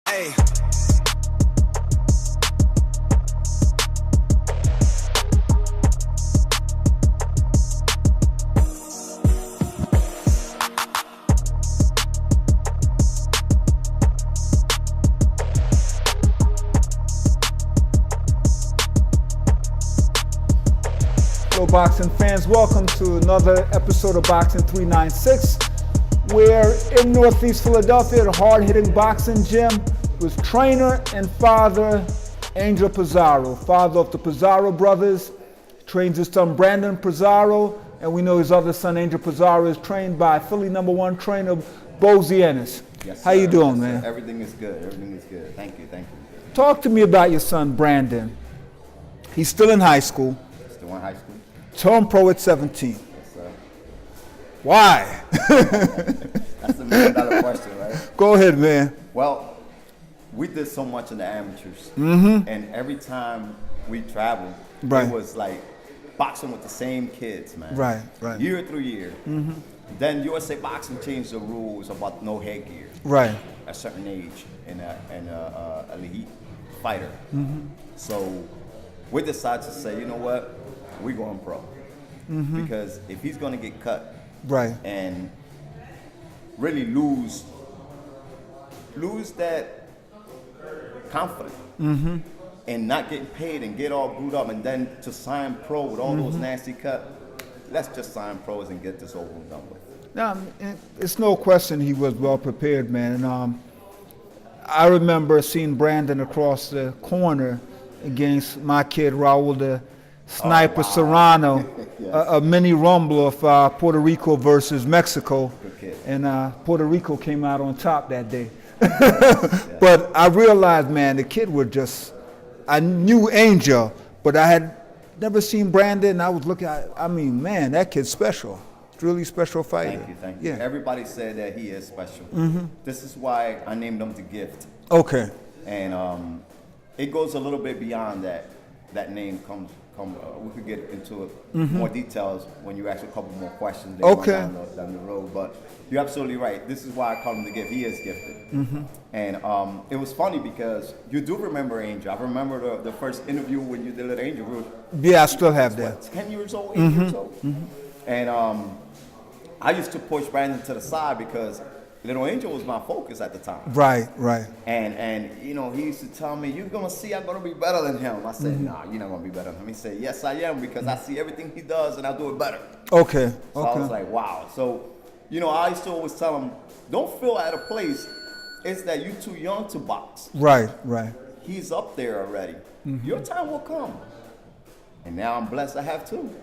Hey. Hello boxing fans, welcome to another episode of Boxing 396. We're in Northeast Philadelphia at a hard-hitting boxing gym with trainer and father Angel Pizarro, father of the Pizarro brothers. He trains his son Branden Pizarro, and we know his other son Angel Pizarro is trained by Philly #1 trainer Bo Ziennis. Yes, How you sir. doing, Yes, man? sir. Everything is good. Everything is good. Thank you. Thank you. Talk to me about your son Branden. He's still in high school. Still in high school? Turned pro at 17. Yes, sir. Why? That's the $1 million question, right? Go ahead, man. Well, we did so much in the amateurs, and every time we traveled, Right. it was like boxing with the same kids, man. Right, right. Year through year. Then USA Boxing changed the rules about no headgear Right. at a certain age in a elite fighter. So we decided to say, you know what, we're going pro. Because if he's going to get cut Right. and really lose that confidence and not getting paid and get all booed up and then to sign pro with all those nasty cuts, let's just sign pros and get this over and done with. Now, it's no question he was well prepared, man. And I remember seeing Branden across the corner against my kid Raul the Sniper Serrano, Yes. a mini rumble of Puerto Rico versus Mexico, Good kid. and Puerto Rico came out on top that day. But I realized, man, the kid was just, I knew Angel, but I had never seen Branden, and I was looking at, I mean, man, that kid's special. Really special fighter. Thank you. Yeah. Everybody said that he is special. This is why I named him The Gift. Okay. And it goes a little bit beyond that. That name comes. We could get into it more details when you ask a couple more questions later Okay. down the road. But you're absolutely right. This is why I call him The Gift. He is gifted. And it was funny because you do remember Angel. I remember the first interview when you did Little Angel. We were, Yeah, I still have that. what, 10 years old, 8 years old? And I used to push Branden to the side because Little Angel was my focus at the time. Right, right. And you know, he used to tell me, you're going to see I'm going to be better than him. I said, nah, you're not going to be better than him. He said, yes, I am, because I see everything he does and I do it better. Okay, So I was okay. like, wow. So, you know, I used to always tell him, don't feel out of place. It's that you're too young to box. Right, right. He's up there already. Your time will come. And now I'm blessed I have two.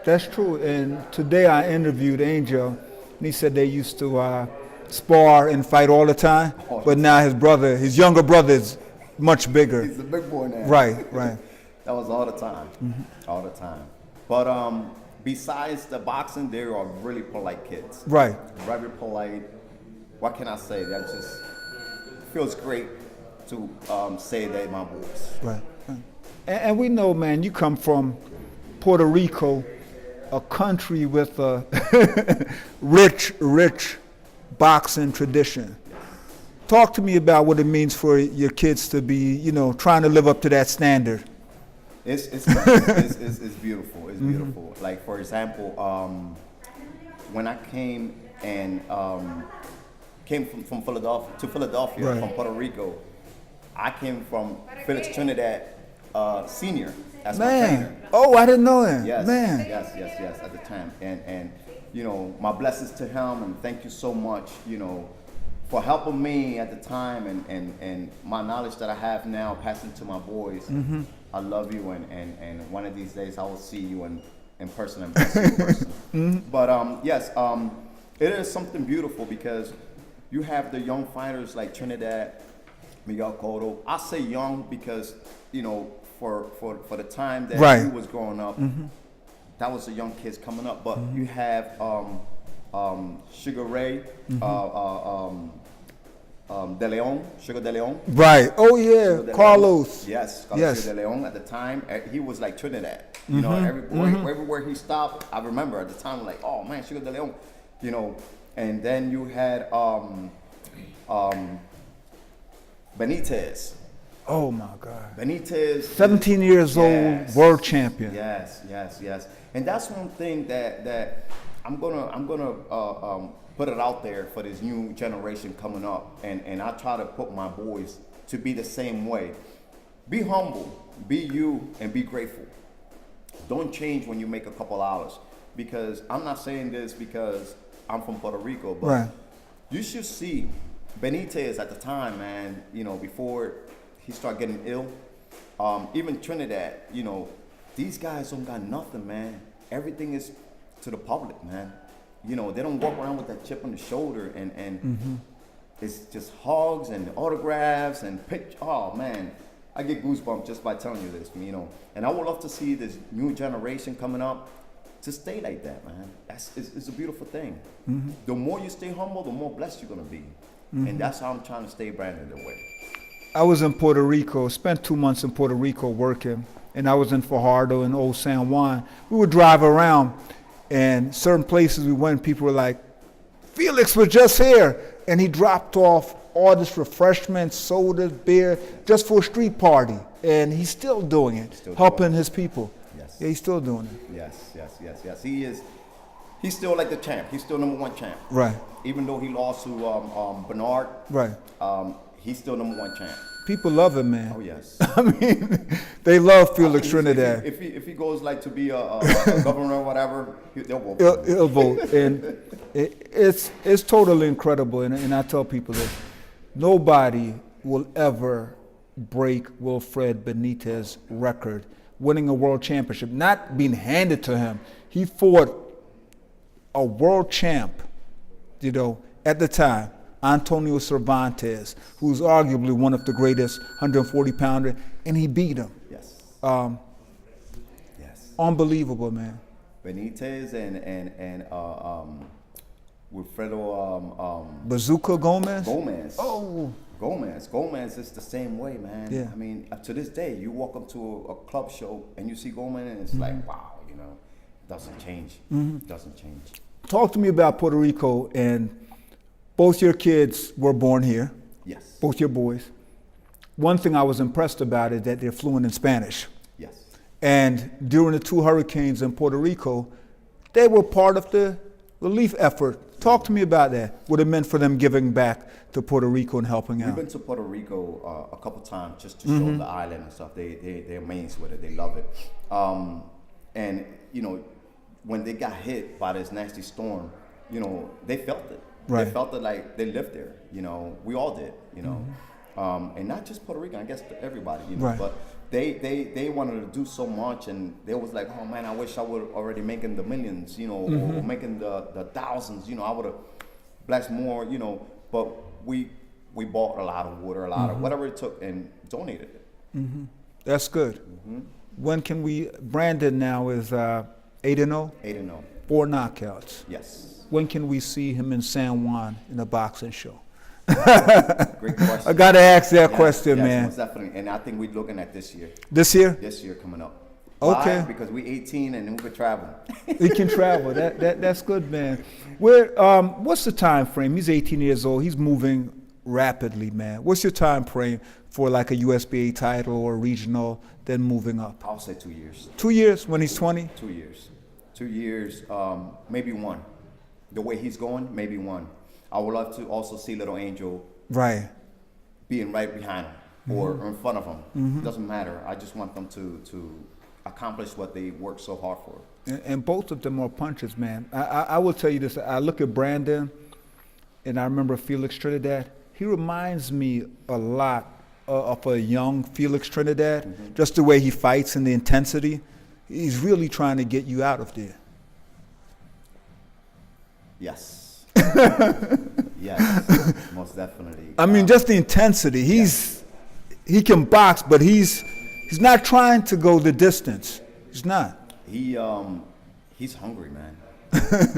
That's true. And today I interviewed Angel, and he said they used to spar and fight all the time, but now his younger brother is much bigger. He's a big boy now. Right, right. That was all the time. All the time. But besides the boxing, they are really polite kids. Right. Very polite. What can I say? That just feels great to say they're my boys. Right. And we know, man, you come from Puerto Rico, a country with a rich boxing tradition. Talk to me about what it means for your kids to be, trying to live up to that standard. It's beautiful. It's beautiful. Like, for example, when I came and came from Philadelphia to Philadelphia Right. from Puerto Rico, I came from Felix Trinidad Sr. as my trainer. Man, oh, I didn't know that. Yes, Man. yes, at the time. And you know, my blessings to him, and thank you so much, for helping me at the time, and my knowledge that I have now, passing to my boys. I love you, and one of these days I will see you in person and bless you in person. But yes, it is something beautiful because you have the young fighters like Trinidad, Miguel Cotto. I say young because, for the time that Right. he was growing up, that was the young kids coming up. But you have Sugar Ray, De Leon, Sugar De Leon. Right. Oh yeah, Sugar De Carlos. Leon. Yes, Carlos Yes. Sugar De Leon. At the time, he was like Trinidad. Everywhere he stopped, I remember at the time, like, oh man, Sugar De Leon. And then you had Benitez. Oh my God. Benitez. 17 years old, world champion. Yes. And that's one thing that I'm gonna put it out there for this new generation coming up, and I try to put my boys to be the same way. Be humble, be you, and be grateful. Don't change when you make a couple hours, because I'm not saying this because I'm from Puerto Rico, but Right. you should see Benitez at the time, man. You know, before he started getting ill, even Trinidad. You know, these guys don't got nothing, man. Everything is to the public, man. You know, they don't walk around with that chip on the shoulder, and it's just hugs and autographs and pictures. Oh man, I get goosebumps just by telling you this, you know. And I would love to see this new generation coming up to stay like that, man. It's a beautiful thing. The more you stay humble, the more blessed you're gonna be. And that's how I'm trying to stay Branden that way. I was in Puerto Rico, spent 2 months in Puerto Rico working, and I was in Fajardo and Old San Juan. We would drive around, and certain places we went, people were like, Felix was just here, and he dropped off all this refreshments, sodas, beer, just for a street party, and he's still doing it, helping his people. Yes. Yeah, he's still doing it. Yes. He is. He's still like the champ. He's still #1 champ. Right. Even though he lost to Bernard, Right. he's still #1 champ. People love him, man. Oh yes. I mean, they love Felix Trinidad. If he goes like to be a governor or whatever, they'll vote. He'll vote, and it's totally incredible. And I tell people this: nobody will ever break Wilfred Benitez's record, winning a world championship, not being handed to him. He fought a world champ, you know, at the time, Antonio Cervantes, who's arguably one of the greatest 140-pounder, and he beat him. Yes. Yes. Unbelievable, man. Benitez and Wilfredo Bazooka Gomez? Gomez. Oh. Gomez is the same way, man. Yeah. I mean, to this day, you walk up to a club show and you see Gomez, and it's like, wow, you know, doesn't change. Doesn't change. Talk to me about Puerto Rico, and both your kids were born here, Yes. both your boys. One thing I was impressed about is that they're fluent in Spanish. Yes. And during the 2 hurricanes in Puerto Rico, they were part of the relief effort. Talk to me about that, what it meant for them giving back to Puerto Rico and helping We've out. been to Puerto Rico a couple times just to show the island and stuff. They're amazed with it. They love it. And, you know, when they got hit by this nasty storm, you know, they felt it. Right. They felt it like they lived there. You know, we all did, you know. And not just Puerto Rico, I guess everybody, you know. Right. But they wanted to do so much, and they was like, oh man, I wish I would already making the millions, you know, or making the thousands, you know. I would have blessed more, you know. But we bought a lot of water, a lot of whatever it took, and donated it. That's good. When can we, Branden now is 8-0? 8-0. 4 knockouts. Yes. When can we see him in San Juan in a boxing show? Great question. I got to ask that Yes, question, yes, man. Most definitely. And I think we're looking at this year. This year? This year coming up. Okay. Why? Because we 18 and we could travel. He can travel. That's good, man. What's the time frame? He's 18 years old. He's moving rapidly, man. What's your time frame for like a USBA title or regional, then moving up? I'll say 2 years. 2 years when he's 20? 2 years. 2 years, maybe 1. The way he's going, maybe 1. I would love to also see Little Angel Right. being right behind him or in front of him. Doesn't matter. I just want them to accomplish what they worked so hard for. And both of them are punchers, man. I will tell you this. I look at Branden, and I remember Felix Trinidad. He reminds me a lot of a young Felix Trinidad, just the way he fights and the intensity. He's really trying to get you out of there. Yes. Yes, most definitely. I mean, just the intensity. He can box, but he's not trying to go the distance. He's not. He's hungry, man.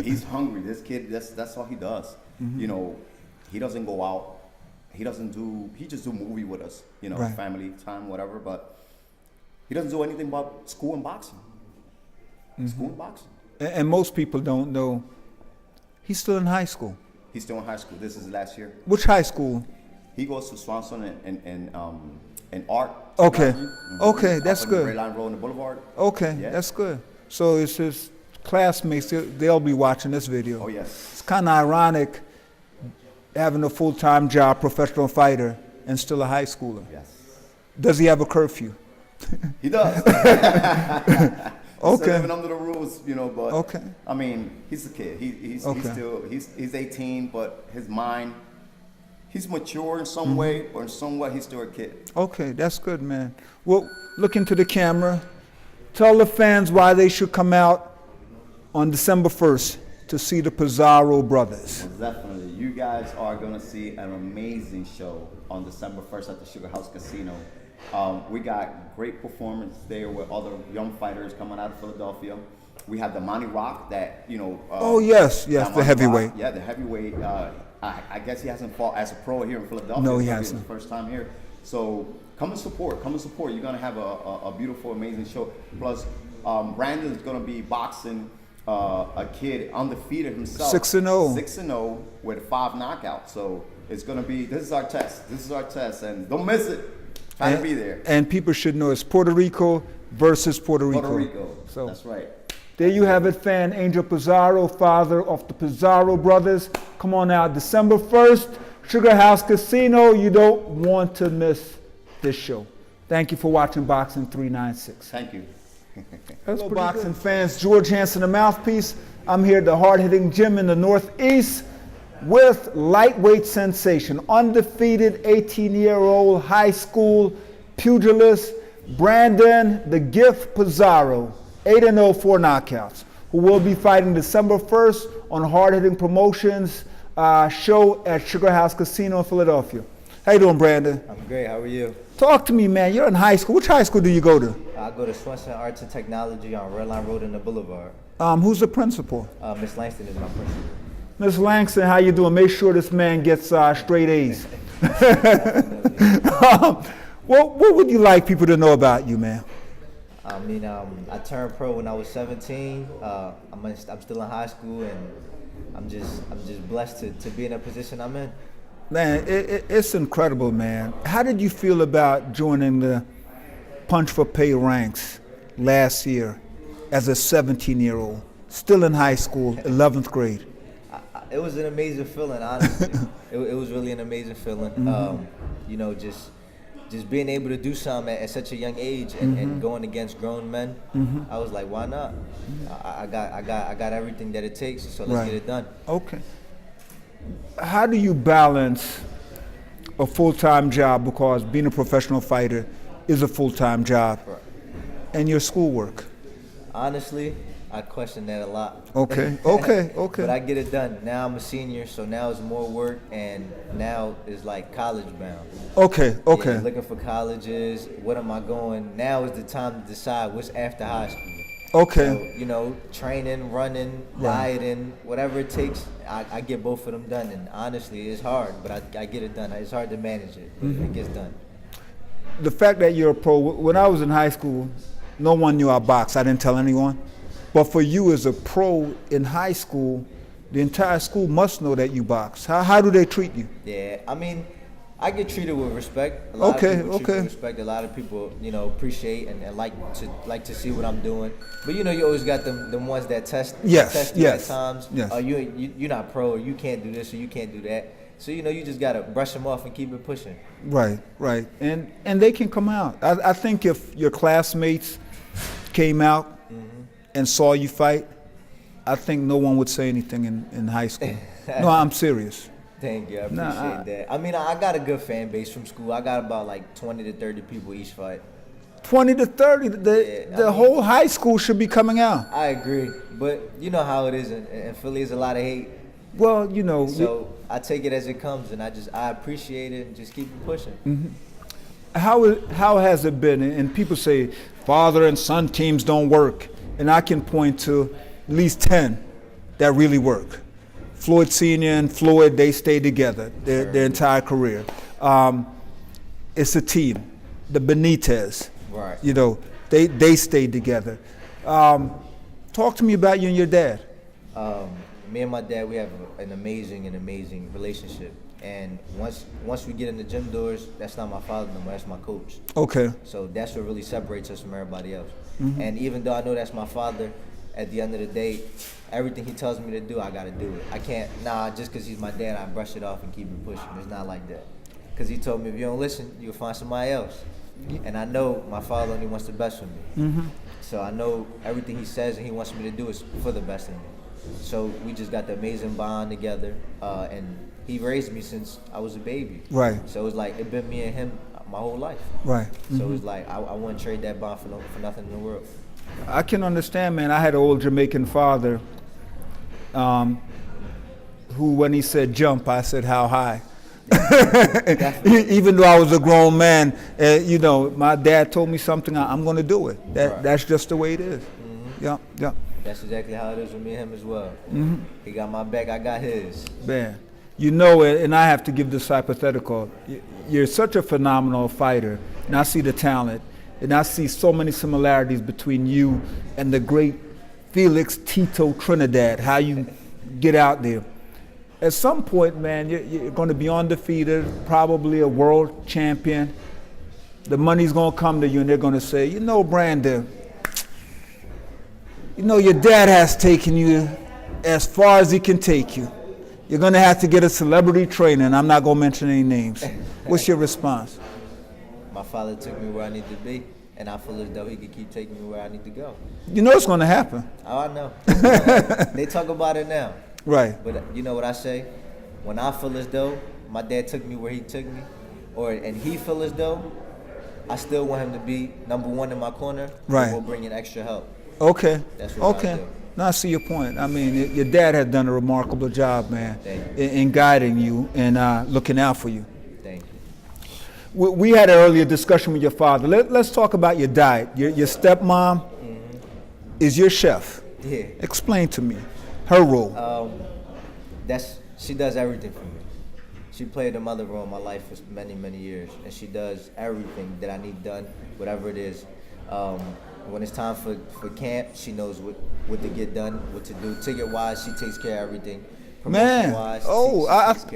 He's hungry. This kid, that's all he does. You know, he doesn't go out. He just do movie with us, you know, Right. family time, whatever, but he doesn't do anything but school and boxing. School and boxing. And most people don't know he's still in high school. He's still in high school. This is last year. Which high school? He goes to Swanson and art. Okay. technology. Okay, Off that's of the good. Red Line Road and the Boulevard. Okay, Yeah. that's good. So it's his classmates, they'll be watching this video. Oh yes. It's kind of ironic having a full-time job, professional fighter, and still a high schooler. Yes. Does he have a curfew? He does. Okay. Still living under the rules, but Okay. I mean, he's a kid. He's Okay. still he's 18, but his mind, he's mature in Mm-hmm. some way, but in some way he's still a kid. Okay, that's good, man. Well, look into the camera. Tell the fans why they should come out on December 1st to see the Pizarro brothers. Definitely, you guys are gonna see an amazing show on December 1st at the Sugar House Casino. We got great performance there with other young fighters coming out of Philadelphia. We have the Monty Rock that, Oh, yes, that the Monty heavyweight. Rock, yeah, the heavyweight. I guess he hasn't fought as a pro here in Philadelphia. No, he It's gonna be hasn't. his first time here. So come and support. You're gonna have a beautiful, amazing show. Plus, Branden is gonna be boxing a kid undefeated himself. 6-0. 6-0 with 5 knockouts. So it's gonna be. This is our test, and don't miss it. Try to be there. And people should know it's Puerto Rico versus Puerto Rico. Puerto Rico. So That's right. there you have it, fan. Angel Pizarro, father of the Pizarro brothers. Come on out December 1st, Sugar House Casino. You don't want to miss this show. Thank you for watching Boxing 396. Thank you. Hello, boxing fans. George Hanson, the mouthpiece. I'm here at the hard-hitting gym in the Northeast with lightweight sensation, undefeated 18-year-old high school pugilist Branden "The Gift" Pizarro, 8-0, 4 knockouts, who will be fighting December 1st on Hard Hitting Promotions show at Sugar House Casino in Philadelphia. How you doing, Branden? I'm great. How are you? Talk to me, man. You're in high school. Which high school do you go to? I go to Swanson Arts and Technology on Red Line Road and the Boulevard. Who's the principal? Miss Langston is my principal. Ms. Langston, how you doing? Make sure this man gets straight A's. What would you like people to know about you, man? I mean, I turned pro when I was 17. I'm still in high school, and I'm just blessed to be in a position I'm in. Man, it's incredible, man. How did you feel about joining the Punch for Pay ranks last year as a 17-year-old, still in high school, 11th grade? It was an amazing feeling, honestly. it was really an amazing feeling. Just being able to do something at such a young age and going against grown men. I was like, why not? I got everything that it takes, so let's get it done. Okay. How do you balance a full-time job, because being a professional fighter is a full-time job, and your schoolwork? Honestly, I question that a lot. Okay. But I get it done. Now I'm a senior, so now it's more work, and now it's like college bound. Okay. Yeah, looking for colleges. What am I going? Now is the time to decide what's after high school. Okay. So, training, running, dieting, whatever it takes, I get both of them done. And honestly, it's hard, but I get it done. It's hard to manage it, but it gets done. The fact that you're a pro, when I was in high school, no one knew I boxed. I didn't tell anyone. But for you as a pro in high school, the entire school must know that you box. How do they treat you? Yeah, I mean, I get treated with respect. A lot of people treat me with respect. A lot of people, appreciate and like to see what I'm doing. But you always got them ones that test you at times. Yes. Oh, you're not pro, or you can't do this, or you can't do that. So you just gotta brush them off and keep it pushing. Right. And they can come out. I think if your classmates came out and saw you fight, I think no one would say anything in high school. No, I'm serious. Thank you, I appreciate that. I mean, I got a good fan base from school. I got about like 20 to 30 people each fight. 20 to 30, the whole high school should be coming out. I agree, but you know how it is in Philly. There's a lot of hate. Well, So I take it as it comes, and I appreciate it and just keep it pushing. How has it been? And people say father and son teams don't work, and I can point to at least 10 that really work. Floyd Sr. and Floyd, they stay together their entire career. It's a team. The Benitez, right? They stayed together. Talk to me about you and your dad. Me and my dad, we have an amazing relationship. And once we get in the gym doors, that's not my father no more, that's my coach. Okay. So that's what really separates us from everybody else. And even though I know that's my father, at the end of the day, everything he tells me to do, I gotta do it. I can't, just because he's my dad, I brush it off and keep it pushing. It's not like that. Because he told me, if you don't listen, you'll find somebody else. And I know my father only wants the best for me. So I know everything he says and he wants me to do is for the best of me. So we just got the amazing bond together. And he raised me since I was a baby. Right. So it's like, it's been me and him my whole life. Right. So it's like, I wouldn't trade that bond for nothing in the world. I can understand, man. I had an old Jamaican father who, when he said jump, I said, how high? Even though I was a grown man, my dad told me something, I'm going to do it. That's just the way it is. Yeah. That's exactly how it is with me and him as well. He got my back, I got his. Man, and I have to give this hypothetical. You're such a phenomenal fighter, and I see the talent, and I see so many similarities between you and the great Felix Tito Trinidad, how you get out there. At some point, man, you're going to be undefeated, probably a world champion. The money's going to come to you, and they're going to say, Branden, your dad has taken you as far as he can take you. You're going to have to get a celebrity trainer, and I'm not going to mention any names. What's your response? My father took me where I need to be, and I feel as though he could keep taking me where I need to go. You know it's going to happen. Oh, I know. They talk about it now. Right. But you know what I say? When I feel as though my dad took me where he took me, and he feel as though I still want him to be number one in my corner, right, we'll bring in extra help. Okay. That's what I do. Now I see your point. I mean, your dad has done a remarkable job, man, in guiding you and looking out for you. Thank you. We had an earlier discussion with your father. Let's talk about your diet. Your stepmom is your chef. Yeah. Explain to me her role. She does everything for me. She played the mother role in my life for many, many years, and she does everything that I need done, whatever it is. When it's time for camp, she knows what to get done, what to do. Ticket-wise, she takes care of everything. Man,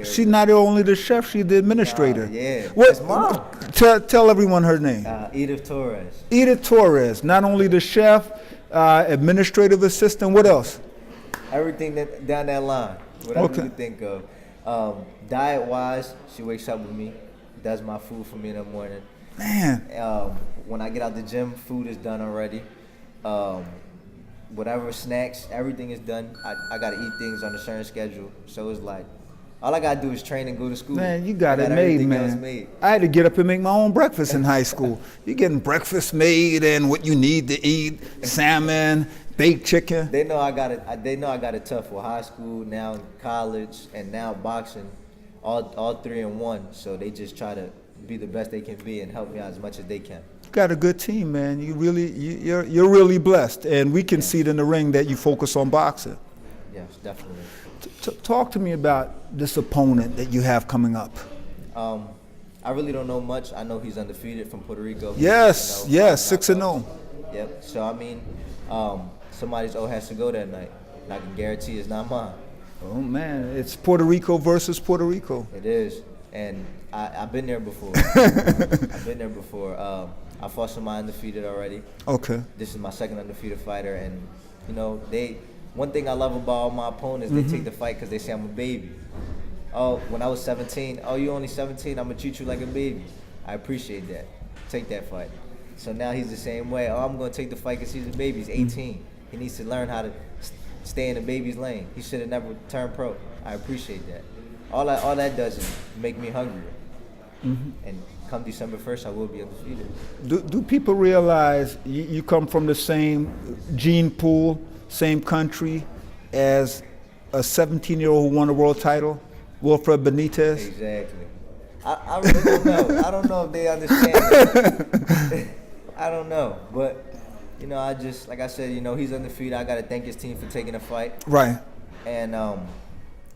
she's not only the chef, she's the administrator. Yeah, that's mom. Tell everyone her name. Edith Torres. Edith Torres, not only the chef, administrative assistant, what else? Everything down that line, whatever you can think of. Diet-wise, she wakes up with me, does my food for me in the morning. Man. When I get out the gym, food is done already. Whatever snacks, everything is done. I got to eat things on a certain schedule. So it's like, all I got to do is train and go to school. Man, you got it made, man. I had to get up and make my own breakfast in high school. You're getting breakfast made and what you need to eat, salmon, baked chicken. They know I got it. They know I got it tough with high school, now college, and now boxing, all three in one. So they just try to be the best they can be and help me out as much as they can. You got a good team, man. You're really blessed, and we can see it in the ring that you focus on boxing. Yes, definitely. Talk to me about this opponent that you have coming up. I really don't know much. I know he's undefeated from Puerto Rico. Yes, 6-0. Yep. So I mean, somebody's has to go that night, and I can guarantee it's not mine. Oh man, it's Puerto Rico versus Puerto Rico. It is, and I've been there before. I fought somebody undefeated already. Okay. This is my second undefeated fighter, and one thing I love about all my opponents, they take the fight because they say I'm a baby. Oh, when I was 17, you only 17, I'm gonna treat you like a baby. I appreciate that. Take that fight. So now he's the same way. I'm gonna take the fight because he's a baby. He's 18. He needs to learn how to stay in the baby's lane. He should have never turned pro. I appreciate that. All that does is make me hungrier. And come December 1st, I will be undefeated. Do people realize you come from the same gene pool, same country as a 17-year-old who won a world title, Wilfred Benitez? Exactly. I really don't know. I don't know if they understand that. I don't know. But, I just, like I said, he's undefeated. I got to thank his team for taking the fight. Right. And,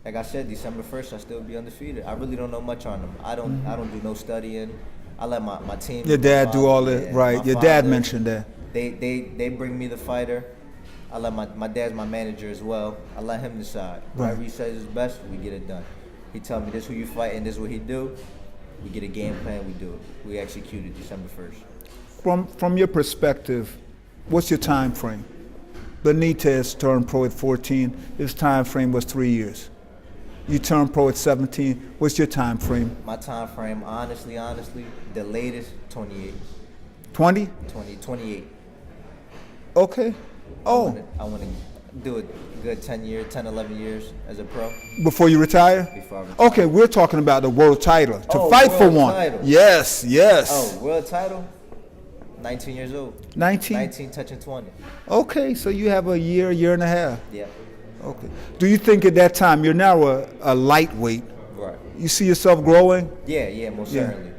like I said, December 1st, I'll still be undefeated. I really don't know much on him. I don't do no studying. I let my team. Your dad do all that, right? Your dad mentioned that. They bring me the fighter. I let my dad's my manager as well. I let him decide. Whatever he says is best, we get it done. He tell me this who you fight and this what he do. We get a game plan, we do it. We execute it December 1st. From your perspective, what's your time frame? Benitez turned pro at 14. His time frame was 3 years. You turned pro at 17. What's your time frame? My time frame, honestly, the latest 28. 20? 28. Okay. Oh. I want to do a good 10, 11 years as a pro. Before you retire? Before I retire. Okay, we're talking about the world title. To fight for one. Title. Yes. Oh, world title? 19 years old. 19? 19 touching 20. Okay, so you have a year and a half. Yeah. Okay. Do you think at that time, you're now a lightweight? Right. You see yourself growing? Yeah, most certainly.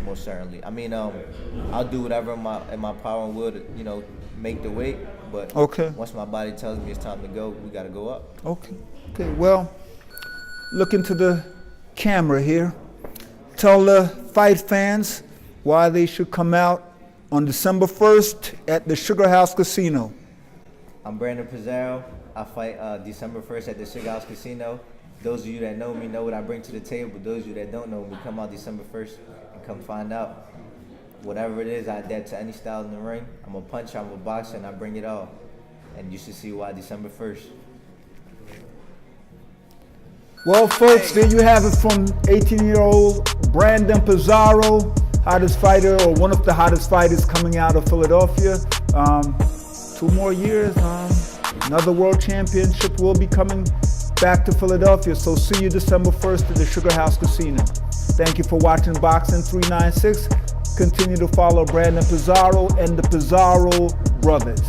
Most certainly. I mean, I'll do whatever in my power and will to, make the weight. But once my body tells me it's time to go, we got to go up. Okay. Well, look into the camera here. Tell the fight fans why they should come out on December 1st at the Sugar House Casino. I'm Branden Pizarro. I fight December 1st at the Sugar House Casino. Those of you that know me know what I bring to the table. Those of you that don't know me, come out December 1st and come find out. Whatever it is, I adapt to any style in the ring. I'm a puncher, I'm a boxer, and I bring it all. And you should see why December 1st. Well, folks, there you have it from 18-year-old Branden Pizarro, hottest fighter, or one of the hottest fighters coming out of Philadelphia. 2 more years, another world championship will be coming back to Philadelphia. So see you December 1st at the Sugar House Casino. Thank you for watching Boxing 396. Continue to follow Branden Pizarro and the Pizarro brothers.